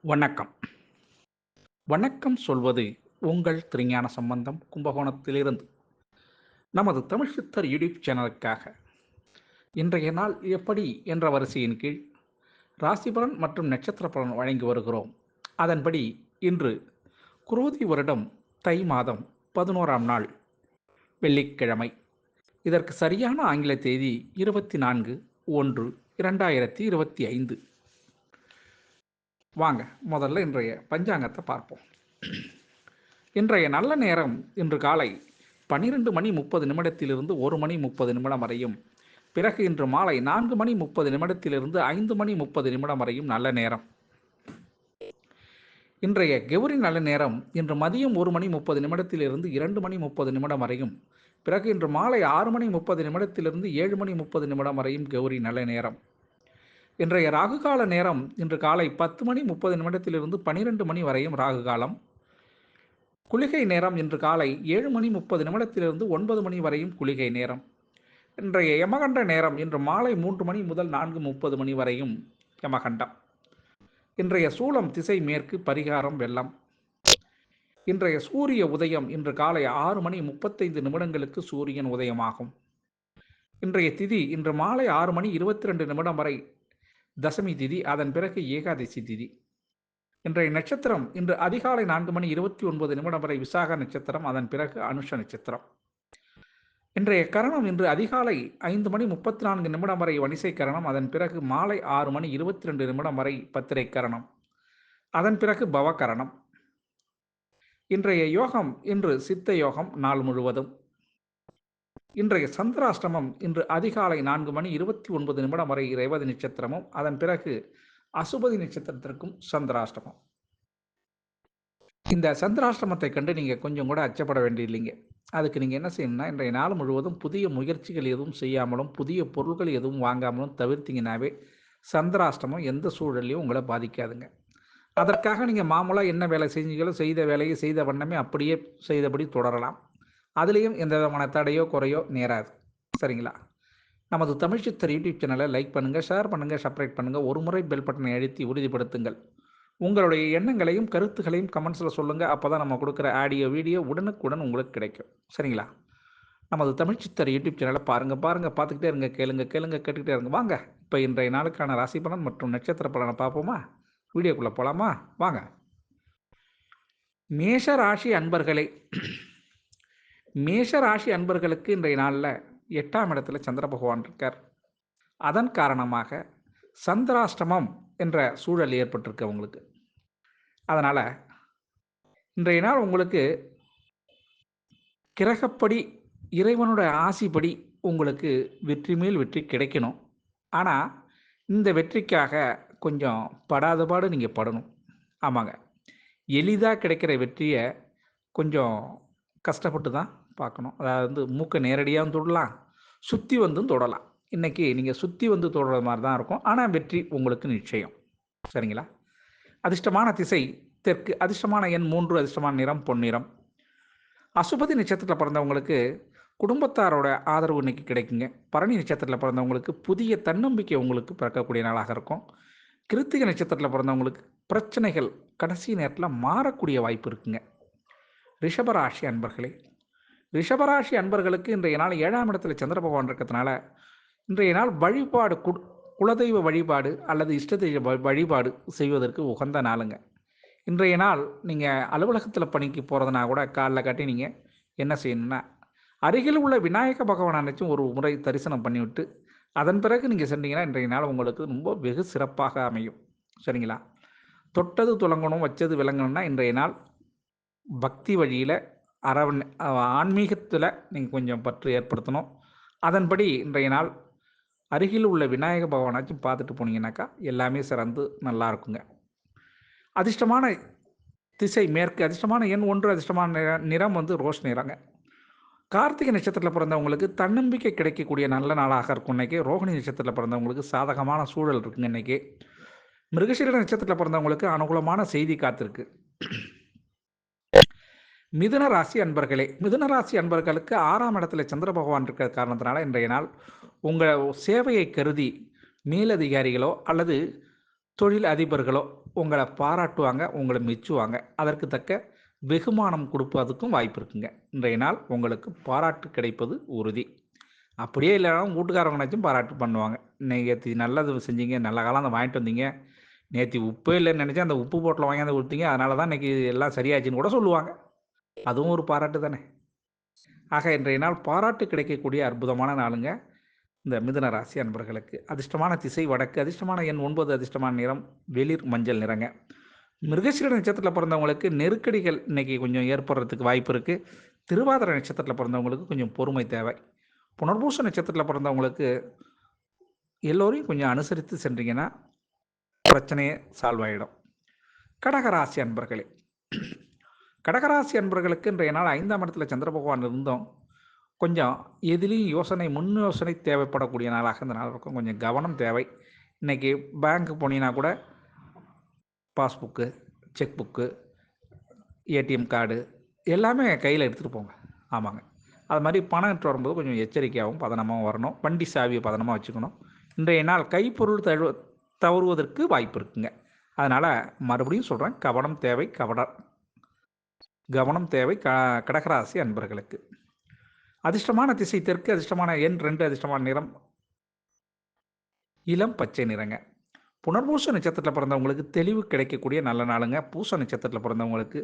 வணக்கம். வணக்கம் சொல்வது உங்கள் திருஞான சம்பந்தம் கும்பகோணத்திலிருந்து. நமது தமிழ் சித்தர் யூடியூப் சேனலுக்காக இன்றைய நாள் எப்படி என்ற வரிசையின் கீழ் ராசி பலன் மற்றும் நட்சத்திர பலன் வழங்கி வருகிறோம். அதன்படி இன்று குரோதி வருடம் தை மாதம் 11ஆம் நாள் வெள்ளிக்கிழமை. இதற்கு சரியான ஆங்கில தேதி 24/1/2025. வாங்க முதல்ல இன்றைய பஞ்சாங்கத்தை பார்ப்போம். இன்றைய நல்ல நேரம் இன்று காலை 12:30 1:30 வரையும், பிறகு இன்று மாலை 4:30 5:30 வரையும் நல்ல நேரம். இன்றைய கௌரி நல்ல நேரம் இன்று மதியம் 1:30 2:30 வரையும், பிறகு இன்று மாலை 6:30 7:30 வரையும் கௌரி நல்ல நேரம். இன்றைய ராகுகால நேரம் இன்று காலை 10:30 12 வரையும் ராகுகாலம். குளிகை நேரம் இன்று காலை 7:30 9 வரையும் குளிகை நேரம். இன்றைய யமகண்ட நேரம் இன்று மாலை 3 முதல் 4:30 வரையும் யமகண்டம். இன்றைய சூலம் திசை மேற்கு, பரிகாரம் வெள்ளம். இன்றைய சூரிய உதயம் இன்று காலை 6:35 சூரியன் உதயமாகும். இன்றைய திதி இன்று மாலை 6:22 வரை தசமி திதி, அதன் பிறகு ஏகாதசி திதி. இன்றைய நட்சத்திரம் இன்று அதிகாலை 4:29 வரை விசாக நட்சத்திரம், அதன் பிறகு அனுஷ நட்சத்திரம். இன்றைய கரணம் இன்று அதிகாலை 5:34 வரை வணிசை கரணம், அதன் பிறகு மாலை 6:22 வரை பத்திரை கரணம், அதன் பிறகு பவகரணம். இன்றைய யோகம் இன்று சித்த யோகம் நாள் முழுவதும். இன்றைய சந்திராஷ்டமம் இன்று அதிகாலை 4:29 வரை ரேவதி நட்சத்திரமும், அதன் பிறகு அசுபதி நட்சத்திரத்திற்கும் சந்திராஷ்டமம். இந்த சந்திராஷ்டமத்தை கண்டு நீங்கள் கொஞ்சம் கூட அச்சப்பட வேண்டியதில்லைங்க. அதுக்கு நீங்கள் என்ன செய்யணும்னா, இன்றைய நாள் முழுவதும் புதிய முயற்சிகள் எதுவும் செய்யாமலும் புதிய பொருட்கள் எதுவும் வாங்காமலும் தவிர்த்திங்கனாவே சந்திராஷ்டமம் எந்த சூழலையும் உங்களை பாதிக்காதுங்க. அதற்காக நீங்கள் மாமூலாக என்ன வேலை செஞ்சீங்களோ செய்த வேலையை செய்த வண்ணமே அப்படியே செய்தபடி தொடரலாம். அதுலேயும் எந்த விதமான தடையோ குறையோ நேராது. சரிங்களா? நமது தமிழ் சித்தர் யூடியூப் சேனலை லைக் பண்ணுங்கள், ஷேர் பண்ணுங்கள், சப்ஸ்கிரைப் பண்ணுங்கள். ஒரு முறை பெல் பட்டனை அழுத்தி உறுதிப்படுத்துங்கள். உங்களுடைய எண்ணங்களையும் கருத்துக்களையும் கமெண்ட்ஸில் சொல்லுங்கள். அப்போ தான் நம்ம கொடுக்குற ஆடியோ வீடியோ உடனுக்குடன் உங்களுக்கு கிடைக்கும். சரிங்களா? நமது தமிழ் சித்தர் யூடியூப் சேனலை பாருங்கள், பார்த்துக்கிட்டே இருங்க, கேட்டுக்கிட்டே இருங்க. வாங்க இப்போ இன்றைய நாளுக்கான ராசி பலன் மற்றும் நட்சத்திர பலனை பார்ப்போமா? வீடியோக்குள்ளே போகலாமா? வாங்க. மேஷ ராசி அன்பர்களே, மேஷ ராசி அன்பர்களுக்கு இன்றைய நாளில் 8ஆம் இடத்துல சந்திர பகவான் இருக்கார். அதன் காரணமாக சந்திராஷ்டமம் என்ற சூழல் ஏற்பட்டிருக்கு உங்களுக்கு. அதனால் இன்றைய நாள் உங்களுக்கு கிரகப்படி இறைவனுடைய ஆசிப்படி உங்களுக்கு வெற்றி மேல் வெற்றி கிடைக்கணும். ஆனால் இந்த வெற்றிக்காக கொஞ்சம் படாத பாடு நீங்கள் படணும். ஆமாங்க, எளிதாக கிடைக்கிற வெற்றியை கொஞ்சம் கஷ்டப்பட்டு தான் பார்க்கணும். அதாவது மூக்கை நேரடியாகவும் தொடலாம், சுற்றி வந்தும் தொடலாம். இன்றைக்கி நீங்கள் சுற்றி வந்து தொடுற மாதிரி தான் இருக்கும். ஆனால் வெற்றி உங்களுக்கு நிச்சயம். சரிங்களா? அதிர்ஷ்டமான திசை தெற்கு, அதிர்ஷ்டமான எண் 3, அதிர்ஷ்டமான நிறம் பொன்னிறம். அசுபதி நட்சத்திரத்தில் பிறந்தவங்களுக்கு குடும்பத்தாரோட ஆதரவு இன்றைக்கி கிடைக்குங்க. பரணி நட்சத்திரத்தில் பிறந்தவங்களுக்கு புதிய தன்னம்பிக்கை உங்களுக்கு பிறக்கக்கூடிய நாளாக இருக்கும். கிருத்திகை நட்சத்திரத்தில் பிறந்தவங்களுக்கு பிரச்சனைகள் கடைசி நேரத்தில் மாறக்கூடிய வாய்ப்பு இருக்குங்க. ரிஷபராசி அன்பர்களே, ரிஷபராசி அன்பர்களுக்கு இன்றைய நாள் 7ஆம் இடத்துல சந்திர பகவான் இருக்கிறதுனால இன்றைய நாள் வழிபாடு, குலதெய்வ வழிபாடு அல்லது இஷ்ட தெய்வ வழிபாடு செய்வதற்கு உகந்த நாளுங்க. இன்றைய நாள் நீங்கள் அலுவலகத்தில் பணிக்கு போகிறதுனா கூட காலைல காட்டி நீங்கள் என்ன செய்யணும்னா, அருகில் உள்ள விநாயக பகவான் நினச்சும் ஒரு முறை தரிசனம் பண்ணிவிட்டு அதன் பிறகு நீங்கள் சென்றீங்கன்னா இன்றைய நாள் உங்களுக்கு ரொம்ப வெகு சிறப்பாக அமையும். சரிங்களா? தொட்டது துலங்கணும், வச்சது விளங்கணும்னா இன்றைய நாள் பக்தி வழியில் ஆன்மீகத்தில் நீங்கள் கொஞ்சம் பற்று ஏற்படுத்தணும். அதன்படி இன்றைய நாள் அருகில் உள்ள விநாயக பகவானாச்சும் பார்த்துட்டு போனீங்கன்னாக்கா எல்லாமே சிறந்து நல்லா இருக்குங்க. அதிர்ஷ்டமான திசை மேற்கு, அதிர்ஷ்டமான எண் 1, அதிர்ஷ்டமான நிறம் ரோஸ் நிறங்க. கார்த்திகை நட்சத்திரத்தில் பிறந்தவங்களுக்கு தன்னம்பிக்கை கிடைக்கக்கூடிய நல்ல நாளாக இருக்கும் இன்றைக்கி. ரோகிணி நட்சத்திரத்தில் பிறந்தவங்களுக்கு சாதகமான சூழல் இருக்குங்க இன்றைக்கி. மிருகசீர நட்சத்திரத்தில் பிறந்தவங்களுக்கு அனுகூலமான செய்தி காத்திருக்கு. மிதுன ராசி அன்பர்களே, மிதுன ராசி அன்பர்களுக்கு 6ஆம் இடத்துல சந்திர பகவான் இருக்கிற காரணத்தினால இன்றைய நாள் உங்கள் சேவையை கருதி மேலதிகாரிகளோ அல்லது தொழில் அதிபர்களோ உங்கள பாராட்டுவாங்க, உங்கள மெச்சுவாங்க. அதற்கு தக்க வெகுமானம் கொடுப்பதற்கும் வாய்ப்பு இருக்குங்க. இன்றைய நாள் உங்களுக்கு பாராட்டு கிடைப்பது உறுதி. அப்படியே இல்லனாலும் வூட்டுக்காரவங்கனாச்சும் பாராட்டு பண்ணுவாங்க. "நேத்தி நல்லது செஞ்சீங்க, நல்ல காலம் வாங்கிட்டு வந்தீங்க. நேத்தி உப்பே இல்லன்னு நெனச்சேன், அந்த உப்பு பாட்டில வாங்கியாந்து குடுத்தீங்க. அதனால தான் இன்னைக்கு எல்லாம் சரியாச்சுன்னு" கூட சொல்லுவாங்க. அதுவும் ஒரு பாராட்டு தானே! ஆக இன்றைய நாள் பாராட்டு கிடைக்கக்கூடிய அற்புதமான நாளுங்க. இந்த மிதுன ராசி அன்பர்களுக்கு. அதிர்ஷ்டமான திசை வடக்கு, அதிர்ஷ்டமான எண் 9, அதிர்ஷ்டமான நிறம் வெளிர் மஞ்சள் நிறங்க. மிருகசீரிட நட்சத்திரத்தில பிறந்தவங்களுக்கு நெருக்கடிகள் இன்னைக்கு கொஞ்சம் ஏற்படுறதுக்கு வாய்ப்பு இருக்கு. திருவாதிரை நட்சத்திரத்தில பிறந்தவங்களுக்கு கொஞ்சம் பொறுமை தேவை. புனர்பூச நட்சத்திரத்தில பிறந்தவங்களுக்கு எல்லோரையும் கொஞ்சம் அனுசரித்து சென்றீங்கன்னா, பிரச்சனையே சால்வ் ஆயிடும். கடகராசி அன்பர்களே, கடகராசி அன்பர்களுக்கு இன்றைய நாள் 5ஆம் இடத்துல சந்திர பகவான் இருந்தும், கொஞ்சம் எதிலயும் யோசனை, முன் யோசனை தேவைப்படக்கூடிய நாளாக இந்த நாள் இருக்கும். கொஞ்சம் கவனம் தேவை. இன்னைக்கு பேங்க் போனீங்கன்னா கூட passbook, check book, ATM card எல்லாமே கையில எடுத்துட்டு போங்க. ஆமாங்க. அது மாரி பணம் எடுத்துட்டு வரும்போது கொஞ்சம் எச்சரிக்கையாவும், பதனமாவும் வரணும். வண்டி சாவிய பதனமா வச்சுக்கணும். இன்றைய நாள் கைப்பொருள் தவறுவதற்கு வாய்ப்பு இருக்குங்க. அதனால மறுபடியும் சொல்றேன், கவனம் தேவை கடகராசி அன்பர்களுக்கு. அதிர்ஷ்டமான திசை தெற்கு, அதிர்ஷ்டமான எண் 2, அதிர்ஷ்டமான நிறம் இளம் பச்சை நிறங்க. புனர்பூச நட்சத்திரத்தில பிறந்தவங்களுக்கு தெளிவு கிடைக்கக்கூடிய நல்ல நாளுங்க. பூச நட்சத்திரத்தில பிறந்தவங்களுக்கு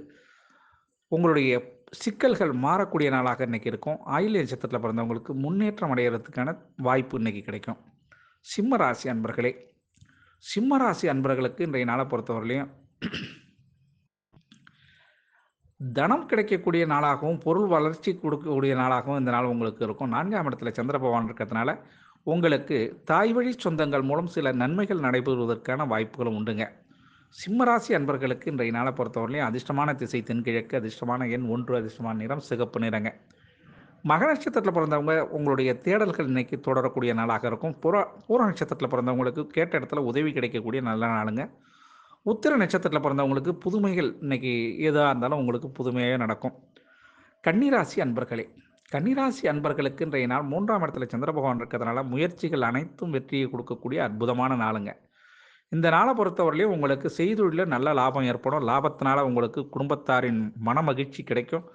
உங்களுடைய சிக்கல்கள் மாறக்கூடிய நாளாக இன்னைக்கு இருக்கும். ஆயில்ய நட்சத்திரத்தில பிறந்தவங்களுக்கு முன்னேற்றம் அடையறதுக்கான வாய்ப்பு இன்னைக்கு கிடைக்கும். சிம்ம ராசி அன்பர்களே, சிம்ம ராசி அன்பர்களுக்கு இன்றைய நாளை பொறுத்தவரையிலும் தனம் கிடைக்கக்கூடிய நாளாகவும், பொருள் வளர்ச்சி கொடுக்கக்கூடிய நாளாகவும் இந்த நாள் உங்களுக்கு இருக்கும். 4ஆம் இடத்துல சந்திர பகவான் இருக்கிறதுனால, உங்களுக்கு தாய் வழி சொந்தங்கள் மூலம் சில நன்மைகள் நடைபெறுவதற்கான வாய்ப்புகளும் உண்டுங்க. சிம்மராசி அன்பர்களுக்கு இன்றைய நாளை பொறுத்தவரையிலும் அதிர்ஷ்டமான திசை தென்கிழக்கு, அதிர்ஷ்டமான எண் 1, அதிர்ஷ்டமான நிறம் சிகப்பு நிறங்க. மக நட்சத்திரத்தில் பிறந்தவங்க உங்களுடைய தேடல்கள் இன்னைக்கு தொடரக்கூடிய நாளாக இருக்கும். பூர நட்சத்திரத்தில் பிறந்தவங்களுக்கு கேட்ட இடத்துல உதவி கிடைக்கக்கூடிய நல்ல நாளுங்க. உத்திர நட்சத்திரத்தில் பிறந்தவங்களுக்கு புதுமைகள் இன்னைக்கு எதாக இருந்தாலும் உங்களுக்கு புதுமையாக நடக்கும். கன்னிராசி அன்பர்களே, கன்னிராசி அன்பர்களுக்கு இன்றைய நாள் 3ஆம் இடத்துல சந்திர பகவான் இருக்கிறதுனால முயற்சிகள் அனைத்தும் வெற்றியை கொடுக்கக்கூடிய அற்புதமான நாளுங்க. இந்த நாளை பொறுத்தவரையிலையும் உங்களுக்கு செய்தொழிலில் நல்ல லாபம் ஏற்படும். லாபத்தினால உங்களுக்கு குடும்பத்தாரின் மன மகிழ்ச்சி கிடைக்கும்.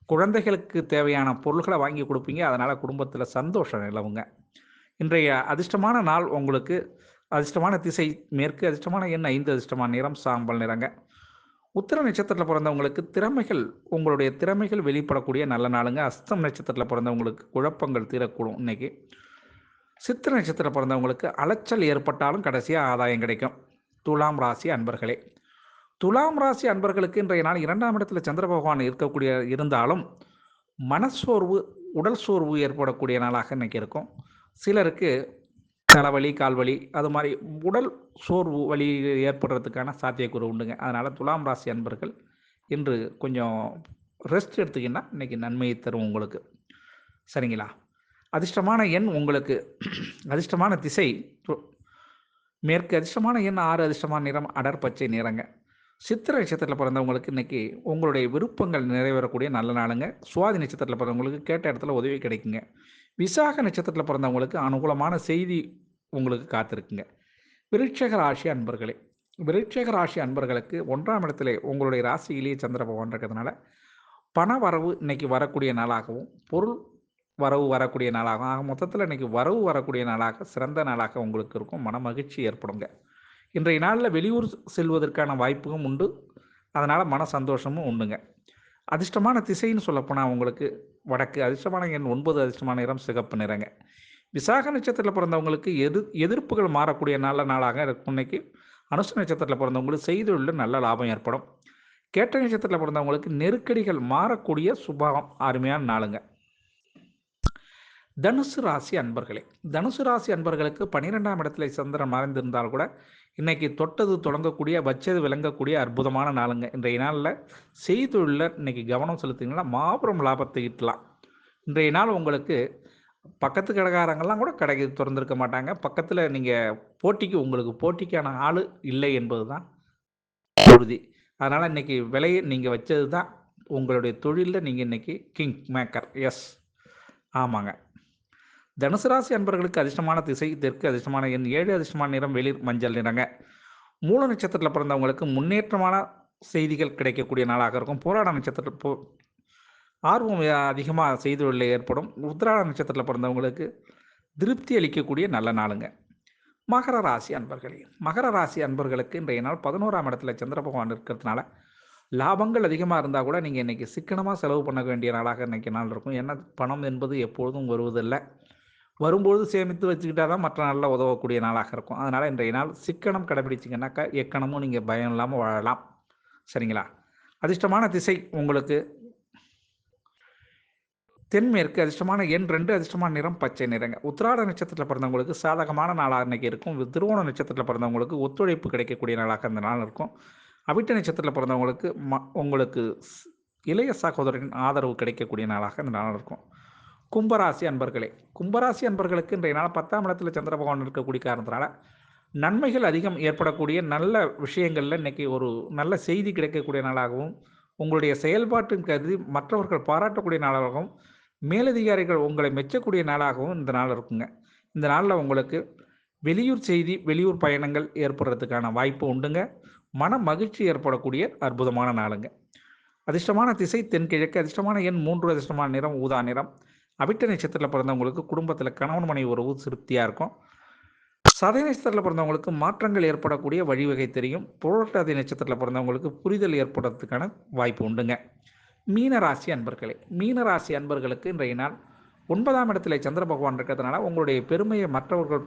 குழந்தைகளுக்கு தேவையான பொருள்களை வாங்கி கொடுப்பீங்க. அதனால் குடும்பத்தில் சந்தோஷம் நிலவுங்க. இன்றைய அதிர்ஷ்டமான நாள் உங்களுக்கு அதிர்ஷ்டமான திசை மேற்கு, அதிர்ஷ்டமான எண் 5, அதிர்ஷ்டமான நிறம் சாம்பல் நிறங்க. உத்திர நட்சத்திரத்தில் பிறந்தவங்களுக்கு உங்களுடைய திறமைகள் வெளிப்படக்கூடிய நல்ல நாளுங்க. அஸ்தம் நட்சத்திரத்தில் பிறந்தவங்களுக்கு குழப்பங்கள் தீரக்கூடும் இன்னைக்கு. சித்திர நட்சத்திரம் பிறந்தவங்களுக்கு அலைச்சல் ஏற்பட்டாலும் கடைசியாக ஆதாயம் கிடைக்கும். துலாம் ராசி அன்பர்களே, துலாம் ராசி அன்பர்களுக்கு இன்றைய நாள் 2ஆம் இடத்துல சந்திர பகவான் இருந்தாலும் மனச்சோர்வு, உடல் சோர்வு ஏற்படக்கூடிய நாளாக இன்னைக்கு இருக்கும். சிலருக்கு தலைவலி, கால்வலி அது மாதிரி உடல் சோர்வு வலி ஏற்படுறதுக்கான சாத்தியக்கூறு உண்டுங்க. அதனால் துலாம் ராசி அன்பர்கள் இன்று கொஞ்சம் ரெஸ்ட் எடுத்துக்கின்னா இன்றைக்கி நன்மையை தரும் உங்களுக்கு. சரிங்களா? அதிர்ஷ்டமான எண் உங்களுக்கு அதிர்ஷ்டமான திசை மேற்கு, அதிர்ஷ்டமான எண் 6, அதிர்ஷ்டமான நிறம் அடர் பச்சை நிறங்க. சித்திரை நட்சத்திரத்தில் பிறந்தவங்களுக்கு இன்றைக்கி உங்களுடைய விருப்பங்கள் நிறைவேறக்கூடிய நல்ல நாளுங்க. சுவாதி நட்சத்திரத்தில் பிறந்தவங்களுக்கு கேட்ட இடத்துல உதவி கிடைக்குங்க. விசாக நட்சத்திரத்தில் பிறந்தவங்களுக்கு அனுகூலமான செய்தி உங்களுக்கு காத்திருக்குங்க. விருட்சக ராசி அன்பர்களே, விருட்சக ராசி அன்பர்களுக்கு 1ஆம் இடத்துல உங்களுடைய ராசியிலேயே சந்திர பகவான் இருக்கிறதுனால பண வரவு இன்னைக்கு வரக்கூடிய நாளாகவும், பொருள் வரவு வரக்கூடிய நாளாகவும், ஆக மொத்தத்தில் இன்னைக்கு வரவு வரக்கூடிய நாளாக சிறந்த நாளாக உங்களுக்கு இருக்கும். மன மகிழ்ச்சி ஏற்படுங்க. இன்றைய நாளில் வெளியூர் செல்வதற்கான வாய்ப்பும் உண்டு. அதனால் மன சந்தோஷமும் உண்டுங்க. அதிர்ஷ்டமான திசைன்னு சொல்லப்போனால் உங்களுக்கு வடக்கு, அதிர்ஷ்டமான எண் 9, அதிர்ஷ்டமான நிறம் சிகப்பு நிறங்க. விசாக நட்சத்திரத்தில் பிறந்தவங்களுக்கு எதிர்ப்புகள் மாறக்கூடிய நல்ல நாளாக இருக்கும். இன்னைக்கு அனுச நட்சத்திரத்தில் பிறந்தவங்களுக்கு செய்தொழிலில் நல்ல லாபம் ஏற்படும். கேட்ட நட்சத்திரத்தில் பிறந்தவங்களுக்கு நெருக்கடிகள் மாறக்கூடிய சுபாவம் அருமையான நாளுங்க. தனுசு ராசி அன்பர்களே, தனுசு ராசி அன்பர்களுக்கு 12ஆம் இடத்துல சந்திரன் மறைந்திருந்தால் கூட இன்னைக்கு தொட்டது தொடங்கக்கூடிய, வச்சது விளங்கக்கூடிய அற்புதமான நாளுங்க. இன்றைய நாளில் செய்தொழிலில் இன்னைக்கு கவனம் செலுத்திங்கன்னா மாபெரும் லாபத்தை ஈட்டலாம். இன்றைய நாள் உங்களுக்கு பக்கத்து கடைக்காரங்கெல்லாம் கூட கடைக்கு திறந்திருக்க மாட்டாங்க. பக்கத்தில் நீங்கள் உங்களுக்கு போட்டிக்கான ஆள் இல்லை என்பது தான் உறுதி. அதனால் இன்றைக்கி விலையை நீங்கள் வச்சது தான் உங்களுடைய தொழிலில் நீங்கள் இன்றைக்கி கிங் மேக்கர். எஸ், ஆமாங்க. தனுசு ராசி அன்பர்களுக்கு அதிர்ஷ்டமான திசை தெற்கு, அதிர்ஷ்டமான எண் 7, அதிர்ஷ்டமான நிறம் வெளிர் மஞ்சள் நிறங்க. மூல நட்சத்திரத்தில் பிறந்தவங்களுக்கு முன்னேற்றமான செய்திகள் கிடைக்கக்கூடிய நாளாக இருக்கும். போராட நட்சத்திரத்தில் ஆர்வம் அதிகமாக செய்தொழிலில் ஏற்படும். உத்திராட நட்சத்திரத்தில் பிறந்தவங்களுக்கு திருப்தி அளிக்கக்கூடிய நல்ல நாளுங்க. மகர ராசி அன்பர்களே, மகர ராசி அன்பர்களுக்கு இன்றைய நாள் 11ஆம் இடத்துல சந்திர பகவான் இருக்கிறதுனால லாபங்கள் அதிகமாக இருந்தால் கூட நீங்கள் இன்றைக்கி சிக்கனமாக செலவு பண்ண வேண்டிய நாளாக இன்றைக்கி நாள் இருக்கும். ஏன்னா பணம் என்பது எப்பொழுதும் வருவதில்லை. வரும்பொழுது சேமித்து வச்சுக்கிட்டால் தான் மற்ற நாளில் உதவக்கூடிய நாளாக இருக்கும். அதனால் இன்றைய நாள் சிக்கனம் கடைபிடிச்சிங்கன்னாக்கா எக்கணமும் நீங்கள் பயம் இல்லாமல் வாழலாம். சரிங்களா? அதிர்ஷ்டமான திசை உங்களுக்கு தென்மேற்கு, அதிர்ஷ்டமான எண் 2, அதிர்ஷ்டமான நிறம் பச்சை நிறங்க. உத்திராட நட்சத்திரத்தில் பிறந்தவங்களுக்கு சாதகமான நாளாக இன்றைக்கி இருக்கும். திருவோண நட்சத்திரத்தில் பிறந்தவங்களுக்கு ஒத்துழைப்பு கிடைக்கக்கூடிய நாளாக இந்த நாள் இருக்கும். அவிட்ட நட்சத்திரத்தில் பிறந்தவங்களுக்கு உங்களுக்கு இளைய சகோதரரின் ஆதரவு கிடைக்கக்கூடிய நாளாக இந்த நாள் இருக்கும். கும்பராசி அன்பர்களே, கும்பராசி அன்பர்களுக்கு இன்றைய நாள் 10ஆம் இடத்துல சந்திர பகவான் இருக்கக்கூடிய காரணத்தினால நன்மைகள் அதிகம் ஏற்படக்கூடிய நல்ல விஷயங்களில் இன்றைக்கி ஒரு நல்ல செய்தி கிடைக்கக்கூடிய நாளாகவும், உங்களுடைய செயல்பாட்டின் கருதி மற்றவர்கள் பாராட்டக்கூடிய நாளாகவும், மேலதிகாரிகள் உங்களை மெச்சக்கூடிய நாளாகவும் இந்த நாள் இருக்குங்க. இந்த நாளில் உங்களுக்கு வெளியூர் செய்தி, வெளியூர் பயணங்கள் ஏற்படுறதுக்கான வாய்ப்பு உண்டுங்க. மன மகிழ்ச்சி ஏற்படக்கூடிய அற்புதமான நாளுங்க. அதிர்ஷ்டமான திசை தென்கிழக்கு, அதிர்ஷ்டமான எண் 3, அதிர்ஷ்டமான நிறம் ஊதா நிறம். அவிட்ட நட்சத்திரத்தில் பிறந்தவங்களுக்கு குடும்பத்தில் கணவன் மனைவி உறவு திருப்தியாக இருக்கும். சதய நட்சத்திரத்தில் பிறந்தவங்களுக்கு மாற்றங்கள் ஏற்படக்கூடிய வழிவகை தெரியும். புரட்டாதி நட்சத்திரத்தில் பிறந்தவங்களுக்கு புரிதல் ஏற்படுறதுக்கான வாய்ப்பு உண்டுங்க. மீனராசி அன்பர்களே, மீனராசி அன்பர்களுக்கு இன்றைய நாள் 9ஆம் இடத்துல சந்திர பகவான் இருக்கிறதுனால உங்களுடைய பெருமையை மற்றவர்கள்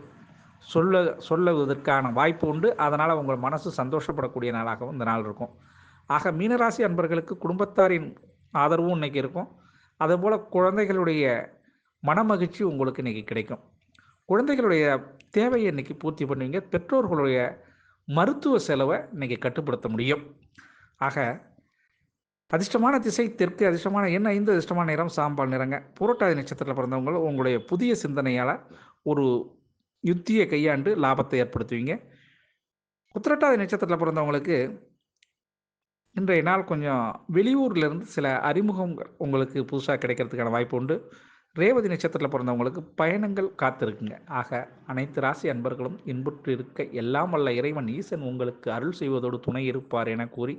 சொல்லுவதற்கான வாய்ப்பு உண்டு. அதனால் உங்கள் மனசு சந்தோஷப்படக்கூடிய நாளாகவும் இந்த நாள் இருக்கும். ஆக மீனராசி அன்பர்களுக்கு குடும்பத்தாரின் ஆதரவும் இன்றைக்கி இருக்கும். அதுபோல் குழந்தைகளுடைய மனமகிழ்ச்சி உங்களுக்கு இன்றைக்கி கிடைக்கும். குழந்தைகளுடைய தேவையை இன்றைக்கி பூர்த்தி பண்ணுவீங்க. பெற்றோர்களுடைய மருத்துவ செலவை இன்றைக்கி கட்டுப்படுத்த முடியும். ஆக அதிர்ஷ்டமான திசை தெற்கு, அதிர்ஷ்டமான எண் 5, அதிர்ஷ்டமான நிறம் சாம்பல் நிறங்க. புரட்டாதி நட்சத்திரத்தில் பிறந்தவங்க உங்களுடைய புதிய சிந்தனையால் ஒரு யுத்தியை கையாண்டு லாபத்தை ஏற்படுத்துவீங்க. உத்திரட்டாதி நட்சத்திரத்தில் பிறந்தவங்களுக்கு இன்றைய நாள் கொஞ்சம் வெளியூர்லேருந்து சில அறிமுகம் உங்களுக்கு புதுசாக கிடைக்கிறதுக்கான வாய்ப்பு உண்டு. ரேவதி நட்சத்திரத்தில் பிறந்தவங்களுக்கு பயணங்கள் காத்திருக்குங்க. ஆக அனைத்து ராசி அன்பர்களும் இன்புற்று இருக்க எல்லாம் வல்ல இறைவன் ஈசன் உங்களுக்கு அருள் செய்வதோடு துணை இருப்பார் என கூறி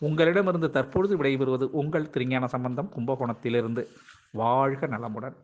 உங்களிடமிருந்து தற்பொழுது விடைபெறுவது உங்கள் திருஞான சம்பந்தம், கும்பகோணத்திலிருந்து. வாழ்க நலமுடன்.